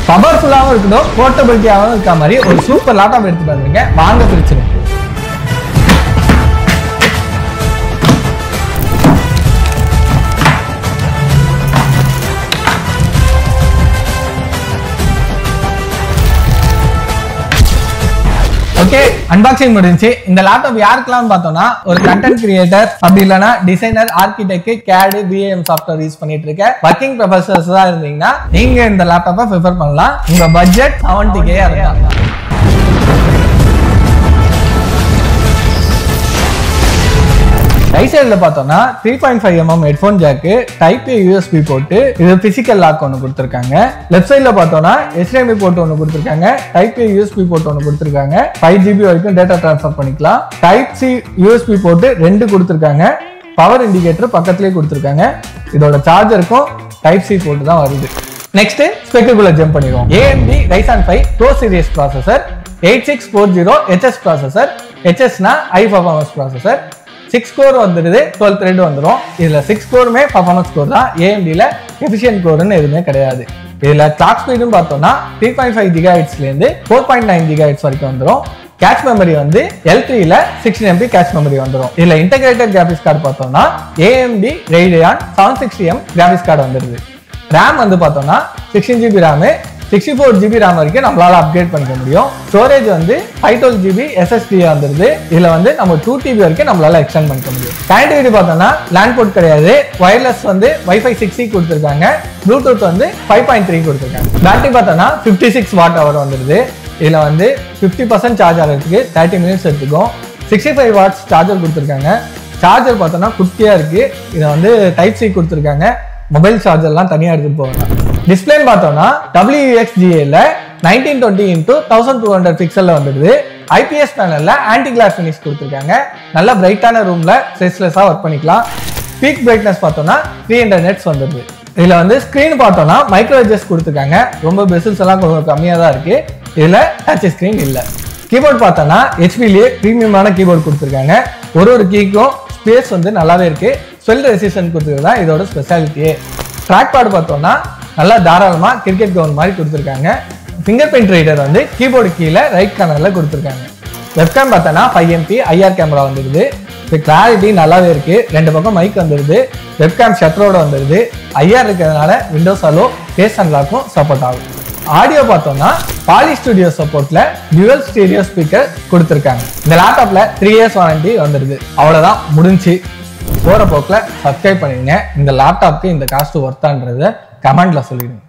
பவர்ஃபுல்லாவும் இருக்கணும், போர்ட்டபிலிட்டியாவும் இருக்க மாதிரி ஒரு சூப்பர் லேப்டாப் எடுத்து வந்துருங்க. வாங்க பிரிச்சுருங்க. ஓகே, அன்பாக்சிங் முடிஞ்சு. இந்த லேப்டாப் யாருக்கெல்லாம் பார்த்தோம்னா ஒரு கண்டென்ட் கிரியேட்டர், அப்படி இல்லைன்னா டிசைனர், ஆர்கிடெக்ட், கேடு, பிஏஎம் சாஃப்ட்வேர் யூஸ் பண்ணிட்டு இருக்க ஒர்க்கிங் ப்ரொஃபசர்ஸ் தான் இருந்தீங்கன்னா நீங்க இந்த லேப்டாப்பை ப்ரிஃபர் பண்ணலாம். உங்க பட்ஜெட் 70K இருக்கலாம். ரைட் சைடில் பார்த்தோம்னா 3.5mm headphone jack, type A USB போட்டு, இது பிசிக்கல் லாக் ஒன்று கொடுத்துருக்காங்க. லெஃப்ட் சைடில் பார்த்தோம்னா HDMI போர்ட் ஒன்று கொடுத்துருக்காங்க, டைப் ஏ யூஎஸ்பி போர்ட் ஒன்று கொடுத்துருக்காங்க. 5GB வரைக்கும் டேட்டா டிரான்ஸ்ஃபர் பண்ணிக்கலாம். டைப் சி யூஎஸ்பி போர்ட் 2 கொடுத்துருக்காங்க. பவர் இண்டிகேட்டர் பக்கத்துலேயே கொடுத்துருக்காங்க. இதோட சார்ஜருக்கும் டைப் சி போர்ட் தான் வருது. நெக்ஸ்ட் ஸ்பெக்குக்குள்ள ஜம்ப் பண்ணிடுவோம். AMD Ryzen 5 Pro Series processor, 8640HS processor. HSனா ஹை பர்ஃபார்மன்ஸ் ப்ராசஸர். 6 கோர் வந்துடுது, 12 த்ரெட் வந்துடும். இதுல 6 கோருமே பர்ஃபார்மன்ஸ் கோர் தான். AMDல எஃபிஷியன்ட் கோர்னு எதுவுமே கிடையாது. இதுல கிளாக் ஸ்பீடும் பார்த்தோம்னா 3.5 GHz இருந்து 4.9 GHz வரைக்கும் வந்துடும். கேஷ் மெமரி வந்து L3ல 16MB கேஷ் மெமரி வந்துடும். இதுல இன்டகிரேட்டட் கிராபிக்ஸ் கார்டு பார்த்தோம்னா AMD Radeon 760M graphics card வந்துடுது. ரேம் வந்து பார்த்தோம்னா 16GB ரேம், 64GB ரேம் வரைக்கும் நம்மளால அப்கிரேட் பண்ணிக்க முடியும். ஸ்டோரேஜ் வந்து 512GB SSD வந்துருது. இதுல வந்து நம்ம 2TB வரைக்கும் நம்மளால எக்ஸ்டெண்ட் பண்ணிக்க முடியும். கனெக்டிவிட்டி பார்த்தோம்னா லேண்ட் போர்ட் கிடையாது. வயர்லெஸ் வந்து Wi-Fi 6E கொடுத்துருக்காங்க. ப்ளூடூத் வந்து 5.3 கொடுத்துருக்காங்க. பேட்டரி பார்த்தோம்னா 56 Wh வந்துருது. இதுல வந்து 50% சார்ஜ் ஆகிறதுக்கு 30 மினிட்ஸ் எடுத்துக்கும். 65 watts சார்ஜர் கொடுத்துருக்காங்க. சார்ஜர் பார்த்தோம்னா குட்டியா இருக்கு. இதை வந்து டைப் சி கொடுத்துருக்காங்க. மொபைல் சார்ஜர்லாம் தனியாக எடுத்துட்டு போகலாம். டிஸ்பிளே பார்த்தோம்னா WXGA 1920x1200 பிக்சல்ல வந்துடுது. IPS பேனல்ல ஆன்டி கிளார் ஃபினிஷ் கொடுத்துருக்காங்க. நல்ல பிரைட்டான ரூம்ல ஸ்ட்ரெஸ்லெஸ்ஸா ஒர்க் பண்ணிக்கலாம். பீக் பிரைட்னஸ் பார்த்தோம்னா 300 nits வந்துடுது. இதுல வந்து ஸ்கிரீன் பார்த்தோம்னா மைக்ரோ எட்ஜஸ் கொடுத்துருக்காங்க. ரொம்ப பெசில்ஸ் எல்லாம் கொஞ்சம் கம்மியாக தான் இருக்கு. இதுல டச் ஸ்கிரீன் இல்லை. கீபோர்ட் பார்த்தோம்னா HPலயே பிரீமியமான கீபோர்ட் கொடுத்துருக்காங்க. ஒரு கீக்கும் ஸ்பேஸ் வந்து நல்லாவே இருக்கு. ஸ்வெல் ரெசிஸ்டன்ட் கொடுத்துருக்கா இதோட ஸ்பெஷாலிட்டியே. ட்ராக் பேட் பார்த்தோம்னா நல்லா தாராளமா கிரிக்கெட் கிரவுண்ட் மாதிரி கொடுத்துருக்காங்க. ஃபிங்கர் பிரிண்ட் ரீடர் வந்து கீபோர்டு கீழே ரைட் கார்னர்ல கொடுத்துருக்காங்க. வெப்கேம் பார்த்தோன்னா 5MP IR கேமரா வந்துடுது. இது கிளாரிட்டி நல்லாவே இருக்கு. 2 பக்கம் மைக் வந்துடுது. வெப்கேம் ஷட்டரோட வந்துடுது. IR இருக்கிறதுனால விண்டோஸ் அலோ, ஃபேஸ் அன்லாக்கும் சப்போர்ட் ஆகும். ஆடியோ பார்த்தோம்னா பாலி ஸ்டுடியோ சப்போர்ட்ல டியூவல் ஸ்டீரியோ ஸ்பீக்கர் கொடுத்துருக்காங்க. இந்த லேப்டாப்ல 3 years வாரண்டி வந்துடுது. அவ்வளவுதான், முடிஞ்சு. போற போக்குல சப்ஸ்கிரைப் பண்ணிடுங்க. இந்த லேப்டாப்க்கு இந்த காஸ்ட் ஒர்த்தான்றதை கமெண்ட்ல சொல்லிடுங்க.